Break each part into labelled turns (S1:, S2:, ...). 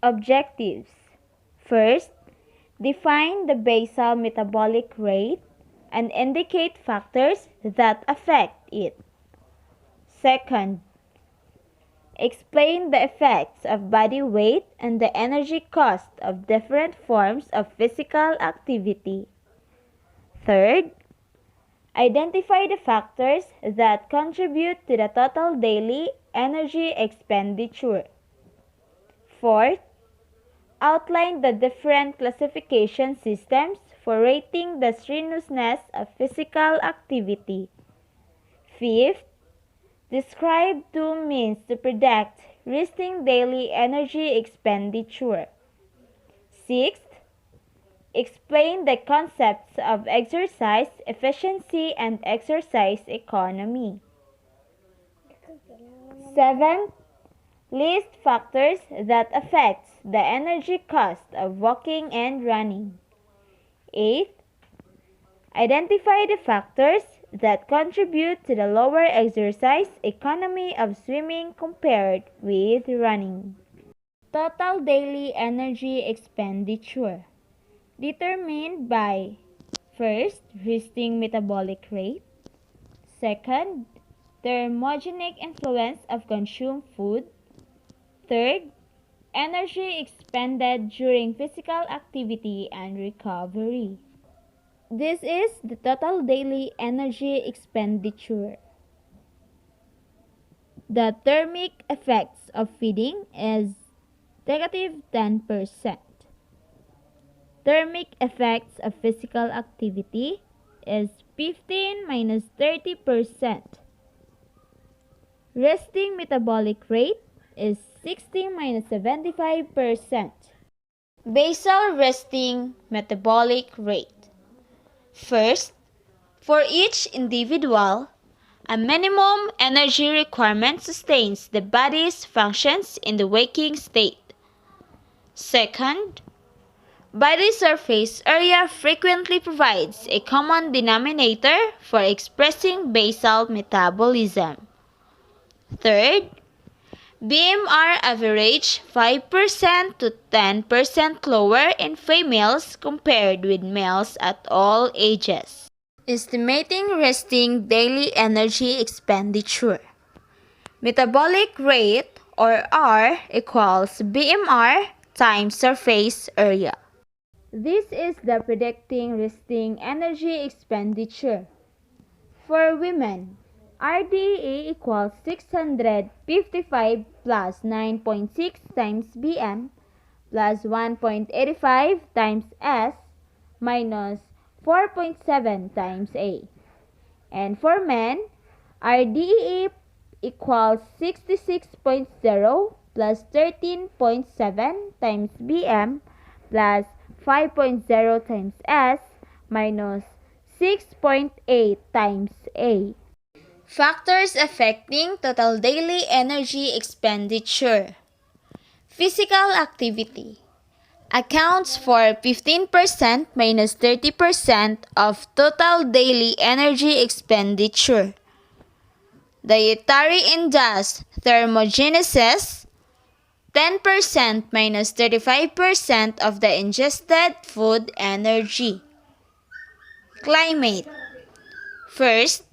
S1: Objectives. First, define the basal metabolic rate and indicate factors that affect it. Second, explain the effects of body weight and the energy cost of different forms of physical activity. Third, identify the factors that contribute to the total daily energy expenditure. Fourth, outline the different classification systems for rating the strenuousness of physical activity. Fifth, describe two means to predict resting daily energy expenditure. Sixth, explain the concepts of exercise efficiency and exercise economy. Seventh, list factors that affect the energy cost of walking and running. Eighth, identify the factors that contribute to the lower exercise economy of swimming compared with running. Total daily energy expenditure determined by: first, resting metabolic rate; second, thermogenic influence of consumed food; third, energy expended during physical activity and recovery. This is the total daily energy expenditure. The thermic effects of feeding is negative 10%. Thermic effects of physical activity is 15 minus 30%. Resting metabolic rate is 60 minus 75%. Basal resting metabolic rate. First, for each individual, a minimum energy requirement sustains the body's functions in the waking state. Second, body surface area frequently provides a common denominator for expressing basal metabolism. Third, BMR average 5% to 10% lower in females compared with males at all ages. Estimating resting daily energy expenditure. Metabolic rate, or R, equals BMR times surface area. This is the predicting resting energy expenditure. For women, RDE equals 655 plus 9.6 times BM plus 1.85 times S minus 4.7 times A. And for men, RDE equals 66.0 plus 13.7 times BM plus 5.0 times S minus 6.8 times A. Factors affecting total daily energy expenditure. Physical activity accounts for 15% minus 30% of total daily energy expenditure. Dietary index thermogenesis 10% minus 35% of the ingested food energy. Climate. First,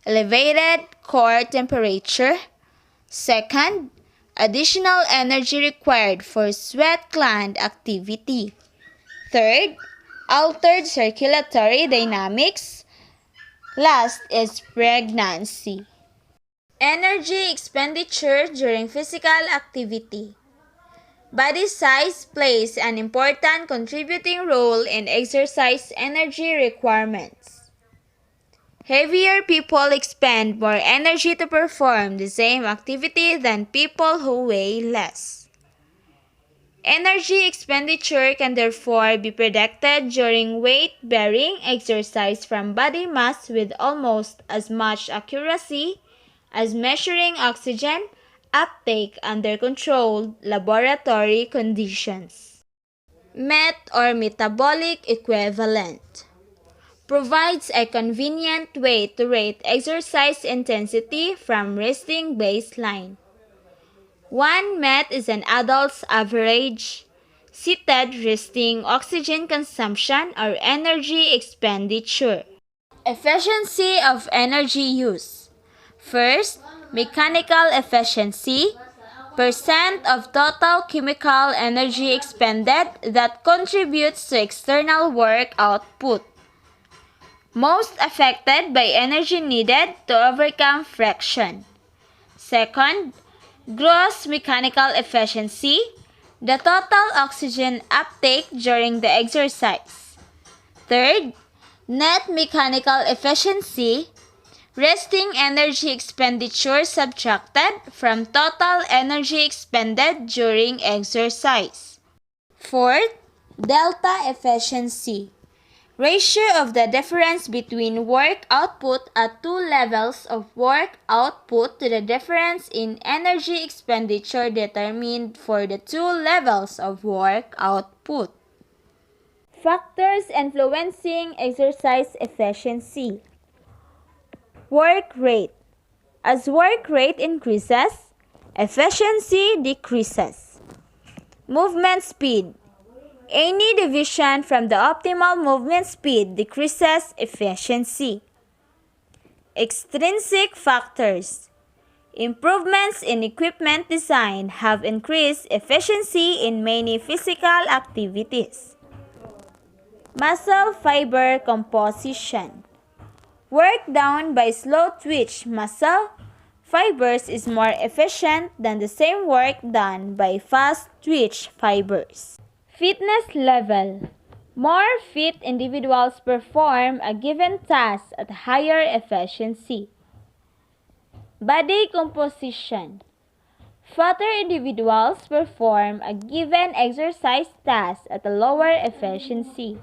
S1: elevated core temperature. Second, additional energy required for sweat gland activity. Third, altered circulatory dynamics. Last is pregnancy. Energy expenditure during physical activity. Body size plays an important contributing role in exercise energy requirements. Heavier people expend more energy to perform the same activity than people who weigh less. Energy expenditure can therefore be predicted during weight-bearing exercise from body mass with almost as much accuracy as measuring oxygen uptake under controlled laboratory conditions. MET or metabolic equivalent provides a convenient way to rate exercise intensity from resting baseline. 1 MET is an adult's average seated resting oxygen consumption or energy expenditure. Efficiency of energy use. First, mechanical efficiency, percent of total chemical energy expended that contributes to external work output. Most affected by energy needed to overcome friction. Second, gross mechanical efficiency, the total oxygen uptake during the exercise. Third, net mechanical efficiency, resting energy expenditure subtracted from total energy expended during exercise. Fourth, delta efficiency, ratio of the difference between work output at two levels of work output to the difference in energy expenditure determined for the two levels of work output. Factors influencing exercise efficiency. Work rate. As work rate increases, efficiency decreases. Movement speed. Any deviation from the optimal movement speed decreases efficiency. Extrinsic factors. Improvements in equipment design have increased efficiency in many physical activities. Muscle fiber composition. Work done by slow-twitch muscle fibers is more efficient than the same work done by fast-twitch fibers. Fitness level. More fit individuals perform a given task at higher efficiency. Body composition. Fatter individuals perform a given exercise task at a lower efficiency.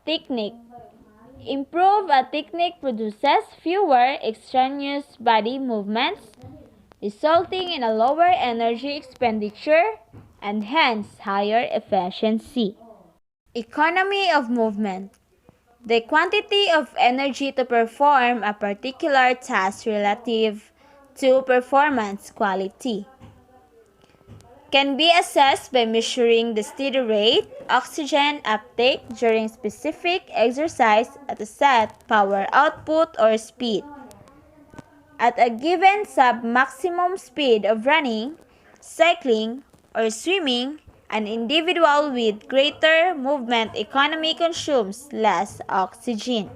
S1: Technique. Improve a technique produces fewer extraneous body movements, resulting in a lower energy expenditure and hence higher efficiency. Economy of movement. The quantity of energy to perform a particular task relative to performance quality can be assessed by measuring the steady rate oxygen uptake during specific exercise at a set power output or speed. At a given sub-maximum speed of running, cycling, or swimming, an individual with greater movement economy consumes less oxygen.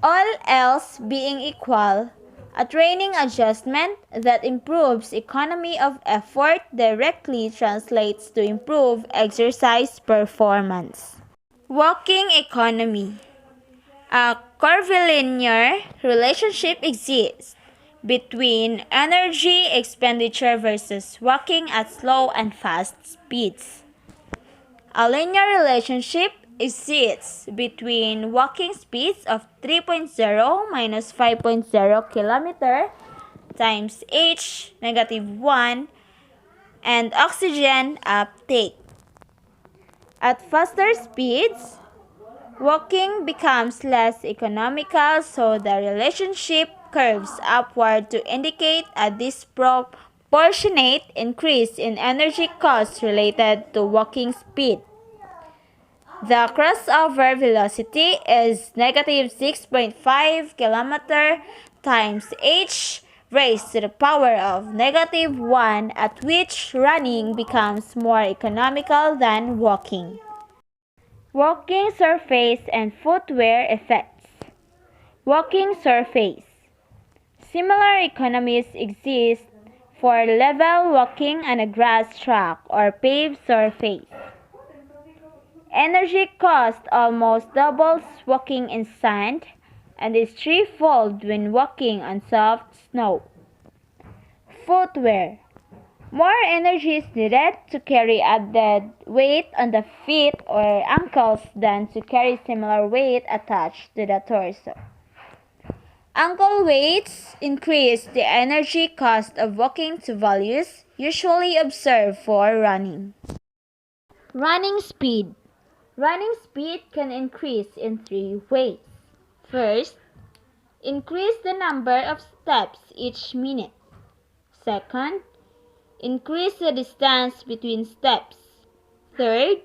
S1: All else being equal, a training adjustment that improves economy of effort directly translates to improved exercise performance. Walking economy. A curvilinear relationship exists between energy expenditure versus walking at slow and fast speeds. A linear relationship exists between walking speeds of 3.0 minus 5.0 km times h negative 1 and oxygen uptake. At faster speeds, walking becomes less economical, so the relationship curves upward to indicate a disproportionate increase in energy costs related to walking speed. The crossover velocity is negative 6.5 km times h raised to the power of negative 1, at which running becomes more economical than walking. Walking surface and footwear effects. Walking surface. Similar economies exist for level walking on a grass track or paved surface. Energy cost almost doubles walking in sand and is threefold when walking on soft snow. Footwear. More energy is needed to carry added weight on the feet or ankles than to carry similar weight attached to the torso. Ankle weights increase the energy cost of walking to values usually observed for running. Running speed. Running speed can increase in three ways. First, Increase the number of steps each minute. Second, increase the distance between steps. Third,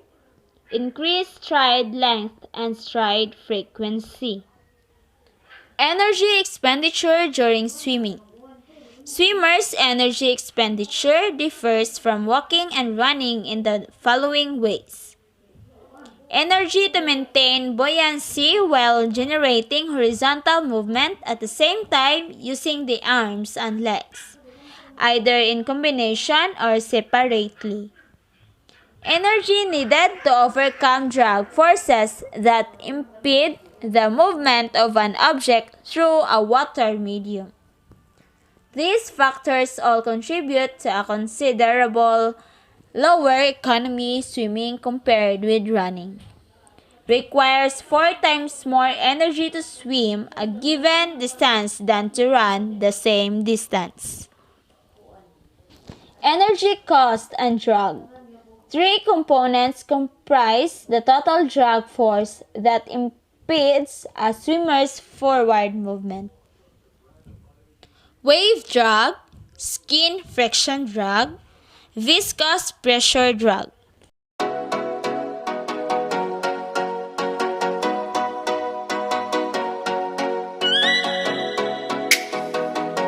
S1: increase stride length and stride frequency. Energy expenditure during swimming. Swimmers' energy expenditure differs from walking and running in the following ways. Energy to maintain buoyancy while generating horizontal movement at the same time using the arms and legs, either in combination or separately. Energy needed to overcome drag forces that impede the movement of an object through a water medium. These factors all contribute to a considerable lower economy swimming compared with running. Requires 4 times more energy to swim a given distance than to run the same distance. Energy cost and drag. 3 components comprise the total drag force that impedes a swimmer's forward movement. Wave drag, skin friction drag, viscous pressure drag.